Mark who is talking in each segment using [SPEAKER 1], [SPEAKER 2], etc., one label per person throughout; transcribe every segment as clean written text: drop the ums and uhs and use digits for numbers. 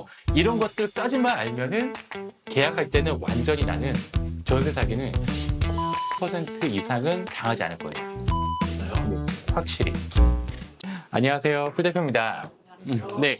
[SPEAKER 1] 있고 이런 것들까지만 알면은 계약할 때는 완전히 나는 전세 사기는 10% 이상은 당하지 않을 거예요. 확실히. 안녕하세요. 풀 대표입니다. 네.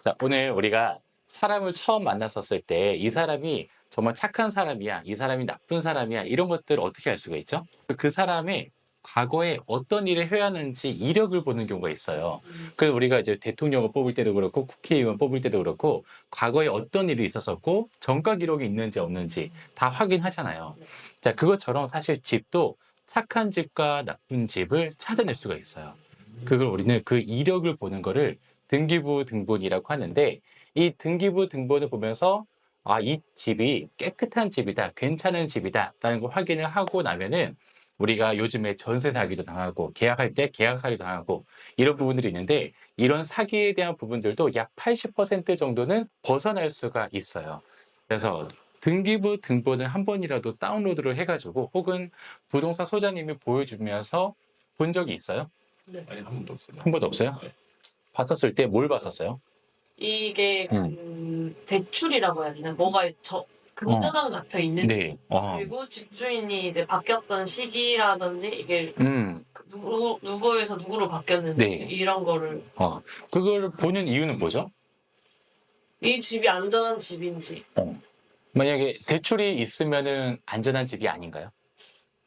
[SPEAKER 1] 자, 오늘 우리가 사람을 처음 만났었을 때 이 사람이 정말 착한 사람이야, 이 사람이 나쁜 사람이야, 이런 것들을 어떻게 알 수가 있죠? 그 사람의 과거에 어떤 일을 해왔는지 이력을 보는 경우가 있어요. 그래서 우리가 이제 대통령을 뽑을 때도 그렇고 국회의원 뽑을 때도 그렇고 과거에 어떤 일이 있었었고 전과 기록이 있는지 없는지 다 확인하잖아요. 자, 그것처럼 사실 집도 착한 집과 나쁜 집을 찾아낼 수가 있어요. 그걸 우리는 그 이력을 보는 거를 등기부 등본이라고 하는데 이 등기부 등본을 보면서 아, 이 집이 깨끗한 집이다, 괜찮은 집이다 라는 걸 확인을 하고 나면은 우리가 요즘에 전세 사기도 당하고 계약할 때 계약 사기도 당하고 이런 부분들이 있는데 이런 사기에 대한 부분들도 약 80% 정도는 벗어날 수가 있어요. 그래서 등기부 등본을 한 번이라도 다운로드를 해가지고 혹은 부동산 소장님이 보여주면서 본 적이 있어요?
[SPEAKER 2] 네.
[SPEAKER 3] 아니, 한 번도 없어요.
[SPEAKER 1] 한 번도 없어요?
[SPEAKER 3] 네.
[SPEAKER 1] 봤었을 때 뭘 봤었어요?
[SPEAKER 2] 이게 그 대출이라고 해야 되나? 뭐가 금전으로 잡혀 있는지
[SPEAKER 1] 네.
[SPEAKER 2] 그리고 집주인이 이제 바뀌었던 시기라든지 이게
[SPEAKER 1] 음.
[SPEAKER 2] 누구에서 누구로 바뀌었는지
[SPEAKER 1] 네.
[SPEAKER 2] 이런 거를
[SPEAKER 1] 그걸 보는 이유는 뭐죠?
[SPEAKER 2] 이 집이 안전한 집인지
[SPEAKER 1] 만약에 대출이 있으면은 안전한 집이 아닌가요?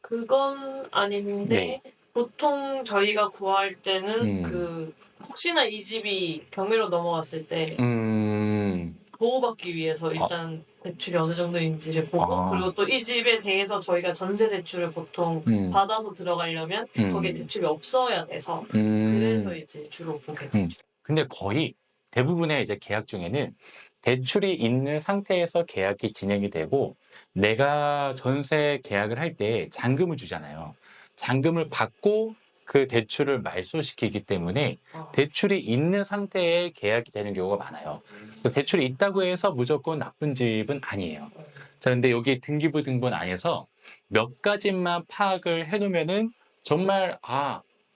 [SPEAKER 2] 그건 아닌데
[SPEAKER 1] 네.
[SPEAKER 2] 보통 저희가 구할 때는
[SPEAKER 1] 음.
[SPEAKER 2] 혹시나 이 집이 경매로 넘어갔을 때
[SPEAKER 1] 음.
[SPEAKER 2] 보호받기 위해서 일단 대출이 어느 정도인지를 보고 그리고 또 이 집에 대해서 저희가 전세 대출을 보통 받아서 들어가려면 거기에 대출이 없어야 돼서 그래서 이제 주로 보게 되죠.
[SPEAKER 1] 근데 거의 대부분의 이제 계약 중에는 대출이 있는 상태에서 계약이 진행이 되고 내가 전세 계약을 할 때 잔금을 주잖아요. 잔금을 받고 그 대출을 말소시키기 때문에 대출이 있는 상태에 계약이 되는 경우가 많아요. 그래서 대출이 있다고 해서 무조건 나쁜 집은 아니에요. 자, 근데 여기 등기부 등본 안에서 몇 가지만 파악을 해놓으면은 정말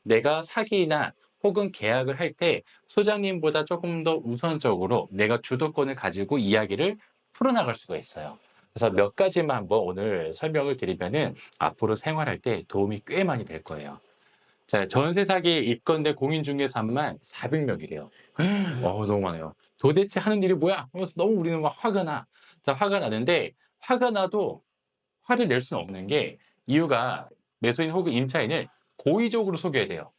[SPEAKER 1] 내가 사기나 혹은 계약을 할 때 소장님보다 조금 더 우선적으로 내가 주도권을 가지고 이야기를 풀어나갈 수가 있어요. 그래서 몇 가지만 한번 오늘 설명을 드리면은 앞으로 생활할 때 도움이 꽤 많이 될 거예요. 자, 전세 사기 입건대 공인중개사만 400명이래요. 너무 많아요. 도대체 하는 일이 뭐야? 하면서 너무 우리는 막 화가 나. 자, 화가 나는데 화가 나도 화를 낼 수는 없는 게 이유가 매수인 혹은 임차인을 고의적으로 속여야 돼요.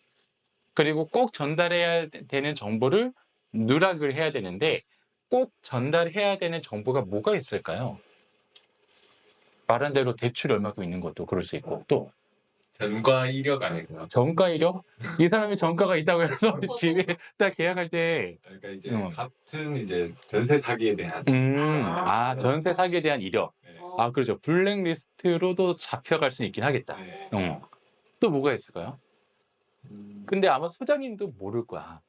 [SPEAKER 1] 그리고 꼭 전달해야 되는 정보를 누락을 해야 되는데 꼭 전달해야 되는 정보가 뭐가 있을까요? 말한 대로 대출이 얼마큼 있는 것도 그럴 수 있고 또
[SPEAKER 3] 전과 이력 아닐까요?
[SPEAKER 1] 정가 이력? 이 사람이 정가가 있다고 해서 집에 딱 계약할 때
[SPEAKER 3] 그러니까 이제 같은 이제 전세 사기에 대한
[SPEAKER 1] 전세 사기에 대한 이력.
[SPEAKER 3] 네.
[SPEAKER 1] 그렇죠. 블랙리스트로도 잡혀갈 수 있긴 하겠다.
[SPEAKER 3] 네.
[SPEAKER 1] 또 뭐가 있을까요? 근데 아마 소장님도 모를 거야.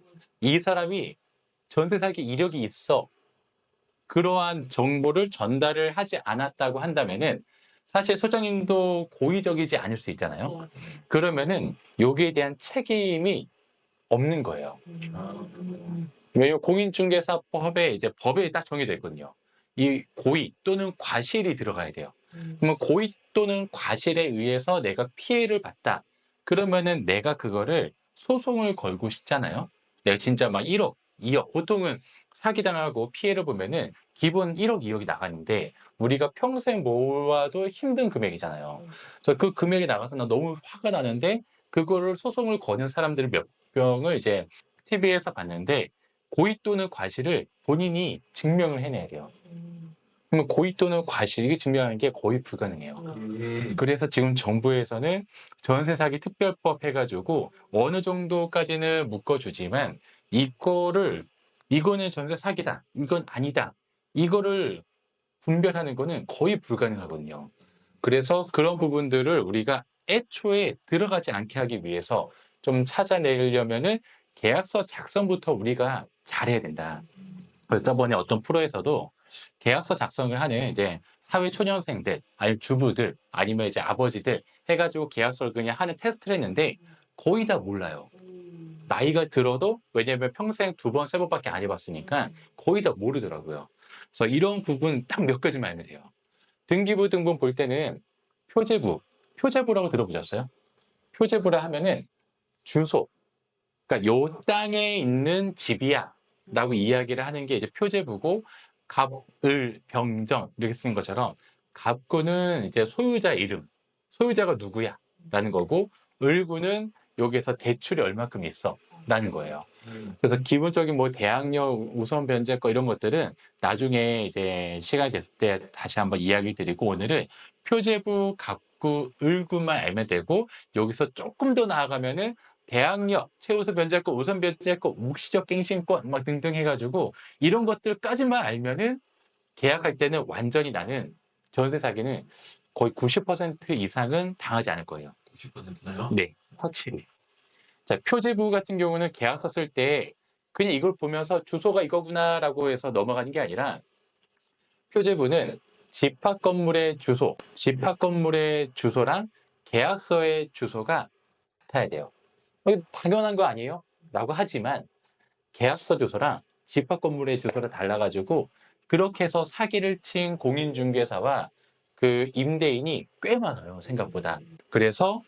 [SPEAKER 1] 이 사람이 전세 사기 이력이 있어. 그러한 정보를 전달을 하지 않았다고 한다면은 사실 소장님도 고의적이지 않을 수 있잖아요. 그러면은 여기에 대한 책임이 없는 거예요. 왜냐면 공인중개사법에 이제 법에 딱 정해져 있거든요. 이 고의 또는 과실이 들어가야 돼요. 그러면 고의 또는 과실에 의해서 내가 피해를 봤다. 그러면은 내가 그거를 소송을 걸고 싶잖아요. 내가 진짜 막 1억, 2억, 보통은 사기당하고 피해를 보면은 기본 1억, 2억이 나가는데 우리가 평생 모아도 힘든 금액이잖아요. 그래서 그 금액이 나가서 나 너무 화가 나는데 그거를 소송을 거는 사람들을 몇 명을 이제 TV에서 봤는데 고의 또는 과실을 본인이 증명을 해내야 돼요. 그러면 고의 또는 과실이 증명하는 게 거의 불가능해요. 그래서 지금 정부에서는 전세 사기 특별법 해가지고 어느 정도까지는 묶어주지만 이거는 전세 사기다, 이건 아니다, 이거를 분별하는 거는 거의 불가능하거든요. 그래서 그런 부분들을 우리가 애초에 들어가지 않게 하기 위해서 좀 찾아내려면은 계약서 작성부터 우리가 잘해야 된다. 그래서 저번에 어떤 프로에서도 계약서 작성을 하는 이제 사회 초년생들, 아니면 주부들, 아니면 이제 아버지들 해가지고 계약서를 그냥 하는 테스트를 했는데 거의 다 몰라요. 나이가 들어도 왜냐면 평생 2번, 3번밖에 안 해봤으니까 거의 다 모르더라고요. 그래서 이런 부분 딱 몇 가지만 알면 돼요. 등기부 등본 볼 때는 표제부라고 들어보셨어요? 표제부라 하면은 주소, 그러니까 요 땅에 있는 집이야 라고 이야기를 하는 게 이제 표제부고, 갑을, 병정 이렇게 쓰는 것처럼 갑구는 이제 소유자 이름, 소유자가 누구야 라는 거고, 을구는 여기에서 대출이 얼마큼 있어 라는 거예요. 그래서 기본적인 뭐 대항력, 우선 변제권 이런 것들은 나중에 이제 시간이 됐을 때 다시 한번 이야기 드리고, 오늘은 표제부, 갑구, 을구만 알면 되고, 여기서 조금 더 나아가면은 대항력, 최우선 변제권, 우선 변제권, 묵시적 갱신권 막 등등 해가지고 이런 것들까지만 알면은 계약할 때는 완전히 나는 전세 사기는 거의 90% 이상은 당하지 않을 거예요.
[SPEAKER 3] 90%나요?
[SPEAKER 1] 네, 확실히. 자, 표제부 같은 경우는 계약서 쓸 때 그냥 이걸 보면서 주소가 이거구나라고 해서 넘어가는 게 아니라, 표제부는 집합 건물의 주소랑 계약서의 주소가 같아야 돼요. 이거 당연한 거 아니에요? 라고 하지만 계약서 주소랑 집합 건물의 주소가 달라가지고 그렇게 해서 사기를 친 공인중개사와 그 임대인이 꽤 많아요, 생각보다. 그래서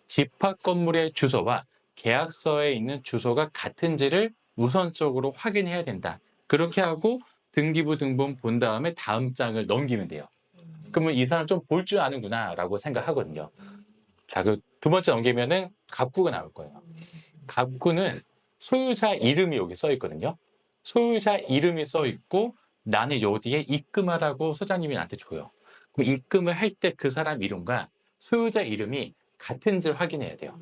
[SPEAKER 1] 집합 건물의 주소와 계약서에 있는 주소가 같은지를 우선적으로 확인해야 된다. 그렇게 하고 등기부 등본 본 다음에 다음 장을 넘기면 돼요. 그러면 이 사람 좀 볼 줄 아는구나 라고 생각하거든요. 자, 그 두 번째 넘기면은 갑구가 나올 거예요. 갑구는 소유자 이름이 여기 써 있거든요. 소유자 이름이 써 있고 나는 여기에 입금하라고 소장님이 나한테 줘요. 그럼 입금을 할 때 그 사람 이름과 소유자 이름이 같은지를 확인해야 돼요.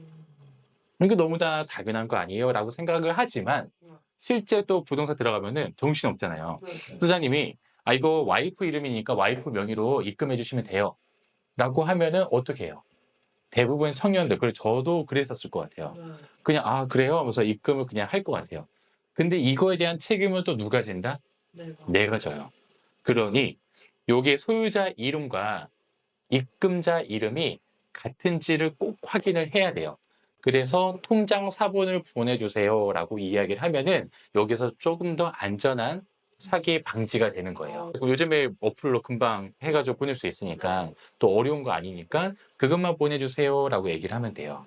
[SPEAKER 1] 이거 너무 다 당연한 거 아니에요? 라고 생각을 하지만 실제 또 부동산 들어가면은 정신없잖아요. 소장님이 이거 와이프 이름이니까 와이프 명의로 입금해 주시면 돼요. 라고 하면은 어떻게 해요? 대부분 청년들, 그리고 저도 그랬었을 것 같아요. 그냥 그래요 하면서 입금을 그냥 할 것 같아요. 근데 이거에 대한 책임은 또 누가 진다? 내가 져요. 그러니 요게 소유자 이름과 입금자 이름이 같은지를 꼭 확인을 해야 돼요. 그래서 통장 사본을 보내주세요 라고 이야기를 하면은 여기서 조금 더 안전한 사기 방지가 되는 거예요. 요즘에 어플로 금방 해가지고 보낼 수 있으니까 또 어려운 거 아니니까 그것만 보내주세요 라고 얘기를 하면 돼요.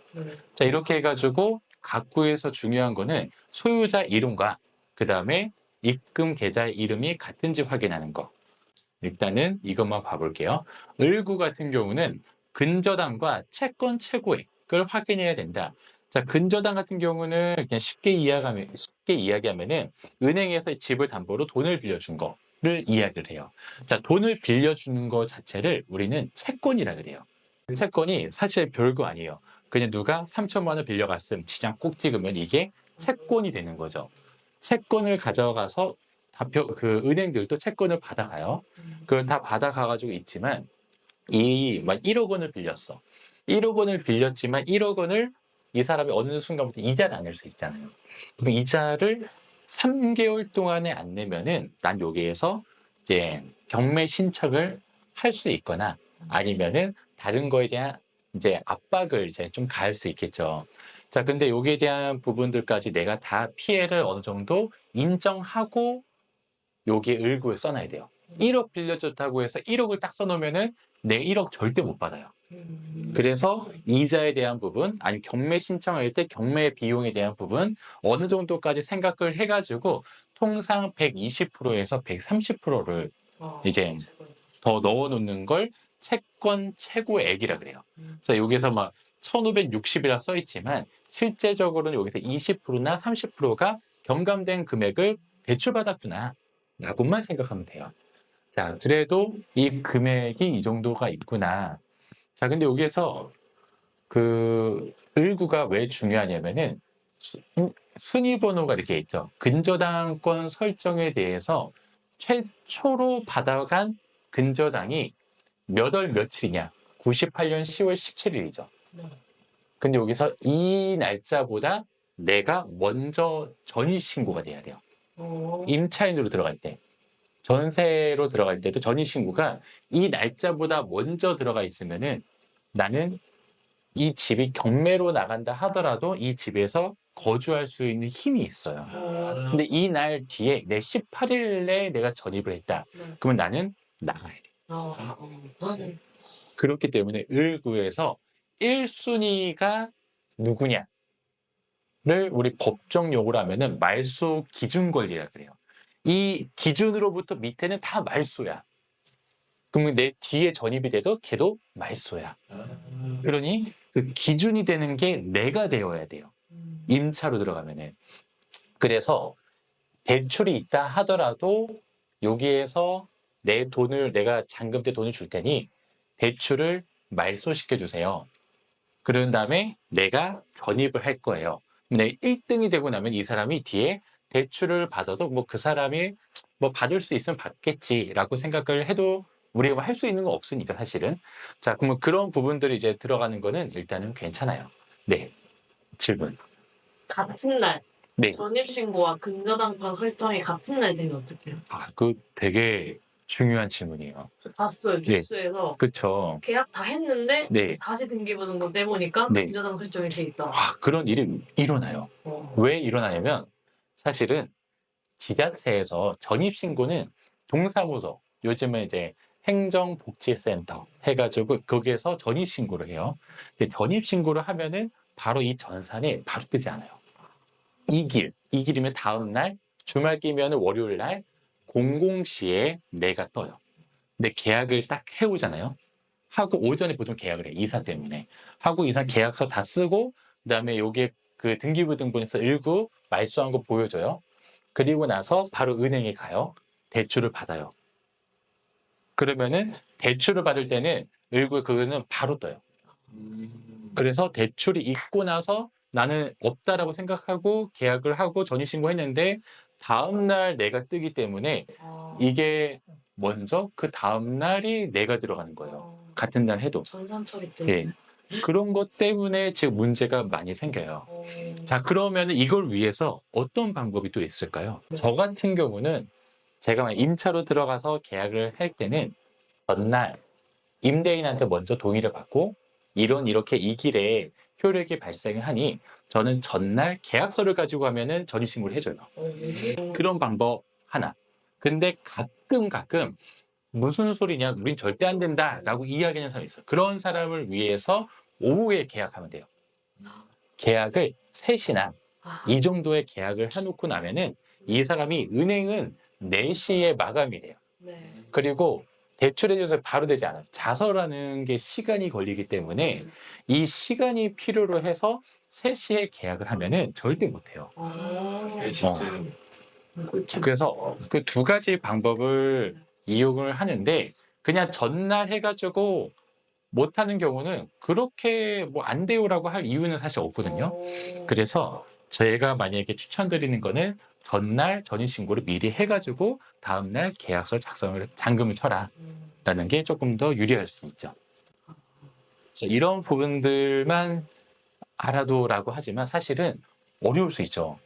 [SPEAKER 1] 자, 이렇게 해가지고 각구에서 중요한 거는 소유자 이름과 그 다음에 입금 계좌 이름이 같은지 확인하는 거. 일단은 이것만 봐볼게요. 을구 같은 경우는 근저당과 채권 최고액을 확인해야 된다. 자, 근저당 같은 경우는 그냥 쉽게 이야기하면은 은행에서 집을 담보로 돈을 빌려준 거를 이야기를 해요. 자, 돈을 빌려주는 거 자체를 우리는 채권이라 그래요. 채권이 사실 별거 아니에요. 그냥 누가 3천만 원 빌려갔음 지장 꼭 찍으면 이게 채권이 되는 거죠. 채권을 가져가서 그 은행들도 채권을 받아가요. 그걸 다 받아가가지고 있지만 막 1억 원을 빌렸어. 1억 원을 빌렸지만 1억 원을 이 사람이 어느 순간부터 이자를 안 낼 수 있잖아요. 그럼 이자를 3개월 동안에 안 내면은 난 여기에서 이제 경매 신청을 할 수 있거나 아니면은 다른 거에 대한 이제 압박을 이제 좀 가할 수 있겠죠. 자, 근데 여기에 대한 부분들까지 내가 다 피해를 어느 정도 인정하고 여기에 을구에 써놔야 돼요. 1억 빌려줬다고 해서 1억을 딱 써놓으면은 내 1억 절대 못 받아요. 그래서 이자에 대한 부분, 아니면 경매 신청할 때 경매 비용에 대한 부분 어느 정도까지 생각을 해가지고 통상 120%에서 130%를 이제 더 넣어놓는 걸 채권 최고액이라 그래요. 그래서 여기서 막 1560이라 써있지만 실제적으로는 여기서 20%나 30%가 경감된 금액을 대출받았구나 라고만 생각하면 돼요. 자, 그래도 이 금액이 이 정도가 있구나. 자, 근데 여기에서 그 을구가 왜 중요하냐면은 순위번호가 이렇게 있죠. 근저당권 설정에 대해서 최초로 받아간 근저당이 몇 월 며칠이냐? 98년 10월 17일이죠. 근데 여기서 이 날짜보다 내가 먼저 전입신고가 돼야 돼요. 임차인으로 들어갈 때. 전세로 들어갈 때도 전입신고가 이 날짜보다 먼저 들어가 있으면은 나는 이 집이 경매로 나간다 하더라도 이 집에서 거주할 수 있는 힘이 있어요. 근데 이 날 뒤에 내 18일에 내가 전입을 했다.
[SPEAKER 2] 네.
[SPEAKER 1] 그러면 나는 나가야 돼. 그렇기 때문에 을구에서 1순위가 누구냐를 우리 법정 용어로 하면은 말소 기준 권리라 그래요. 이 기준으로부터 밑에는 다 말소야. 그러면 내 뒤에 전입이 돼도 걔도 말소야. 그러니 그 기준이 되는 게 내가 되어야 돼요. 임차로 들어가면은. 그래서 대출이 있다 하더라도 여기에서 내 돈을 내가 잔금 때 돈을 줄 테니 대출을 말소시켜 주세요. 그런 다음에 내가 전입을 할 거예요. 내 1등이 되고 나면 이 사람이 뒤에 대출을 받아도 뭐 그 사람이 뭐 받을 수 있으면 받겠지라고 생각을 해도 우리가 할 수 있는 거 없으니까 사실은. 자, 그러면 그런 부분들이 이제 들어가는 거는 일단은 괜찮아요. 네. 질문.
[SPEAKER 2] 같은 날
[SPEAKER 1] 네.
[SPEAKER 2] 전입신고와 근저당권 설정이 같은 날 되면 어떡해요?
[SPEAKER 1] 아, 그 되게 중요한 질문이에요.
[SPEAKER 2] 봤어요 뉴스에서.
[SPEAKER 1] 그쵸.
[SPEAKER 2] 계약 다 했는데
[SPEAKER 1] 네.
[SPEAKER 2] 다시 등기부등본 떼보니까
[SPEAKER 1] 네.
[SPEAKER 2] 근저당 설정이 돼 있다.
[SPEAKER 1] 아, 그런 일이 일어나요. 왜 일어나냐면 사실은 지자체에서 전입신고는 동사무소, 요즘은 이제 행정복지센터 해가지고 거기에서 전입신고를 해요. 근데 전입신고를 하면은 바로 이 전산이 바로 뜨지 않아요. 이 길이면 다음 날, 주말 끼면 월요일 날 00시에 내가 떠요. 근데 계약을 딱 해오잖아요. 하고 오전에 보통 계약을 해. 이사 때문에. 하고 이사 계약서 다 쓰고 그다음에 요게 그 등기부등본에서 일구 말소한 거 보여줘요. 그리고 나서 바로 은행에 가요. 대출을 받아요. 그러면은 대출을 받을 때는 일구 그거는 바로 떠요. 그래서 대출이 있고 나서 나는 없다라고 생각하고 계약을 하고 전입신고했는데 다음날 내가 뜨기 때문에 이게 먼저 그 다음날이 내가 들어가는 거예요. 같은 날 해도.
[SPEAKER 2] 전산 처리 때문에.
[SPEAKER 1] 예. 그런 것 때문에 지금 문제가 많이 생겨요. 자, 그러면 이걸 위해서 어떤 방법이 또 있을까요? 저 같은 경우는 제가 임차로 들어가서 계약을 할 때는 전날 임대인한테 먼저 동의를 받고 이렇게 이 길에 효력이 발생하니 저는 전날 계약서를 가지고 가면은 전입신고를 해줘요. 그런 방법 하나. 근데 가끔 무슨 소리냐, 우린 절대 안 된다라고 이야기하는 사람이 있어요. 그런 사람을 위해서 오후에 계약하면 돼요. 계약을 3시나 이 정도의 계약을 해놓고 나면은 이 사람이 은행은 4시에 마감이 돼요.
[SPEAKER 2] 네.
[SPEAKER 1] 그리고 대출해줘서 바로 되지 않아요. 자서라는 게 시간이 걸리기 때문에 이 시간이 필요로 해서 3시에 계약을 하면은 절대 못해요.
[SPEAKER 3] 진짜
[SPEAKER 1] 그래서 그 2가지 방법을 이용을 하는데 그냥 전날 해가지고 못하는 경우는 그렇게 뭐 안 돼요라고 할 이유는 사실 없거든요. 그래서 제가 만약에 추천드리는 거는 전날 전입신고를 미리 해가지고 다음날 계약서 작성을 잔금을 쳐라 라는 게 조금 더 유리할 수 있죠. 그래서 이런 부분들만 알아도라고 하지만 사실은 어려울 수 있죠.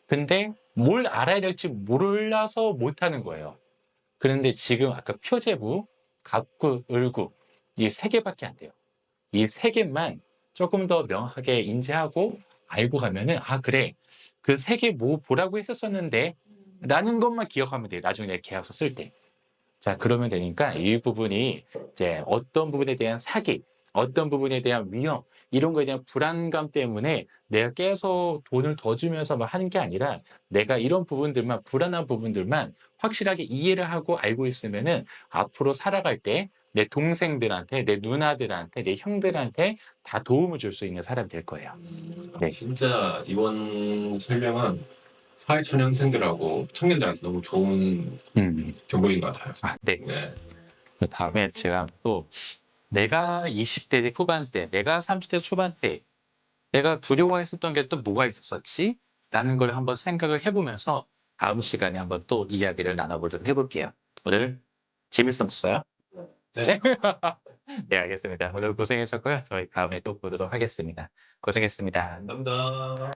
[SPEAKER 1] 근데 뭘 알아야 될지 몰라서 못하는 거예요. 그런데 지금 아까 표제부, 갑구, 을구 이 3개밖에 안 돼요. 이 3개만 조금 더 명확하게 인지하고 알고 가면은 아 그래 그 3개 뭐 보라고 했었었는데 라는 것만 기억하면 돼요. 나중에 내 계약서 쓸 때. 자 그러면 되니까 이 부분이 이제 어떤 부분에 대한 사기, 어떤 부분에 대한 위험 이런 거에 대한 불안감 때문에 내가 계속 돈을 더 주면서 막 하는 게 아니라 내가 이런 부분들만 불안한 부분들만 확실하게 이해를 하고 알고 있으면은 앞으로 살아갈 때 내 동생들한테, 내 누나들한테, 내 형들한테 다 도움을 줄 수 있는 사람이 될 거예요. 네.
[SPEAKER 3] 진짜 이번 설명은 사회초년생들하고 청년들한테 너무 좋은 정보인 것 같아요.
[SPEAKER 1] 아, 네.
[SPEAKER 3] 네.
[SPEAKER 1] 그 다음에 제가 또 내가 20대 후반때, 내가 30대 초반때 내가 두려워했었던 게 또 뭐가 있었었지? 라는 걸 한번 생각을 해보면서 다음 시간에 한번 또 이야기를 나눠보도록 해볼게요. 오늘 재밌었어요?
[SPEAKER 3] 네.
[SPEAKER 1] 네, 알겠습니다. 오늘 고생하셨고요. 저희 다음에 또 보도록 하겠습니다. 고생했습니다.
[SPEAKER 3] 감사합니다.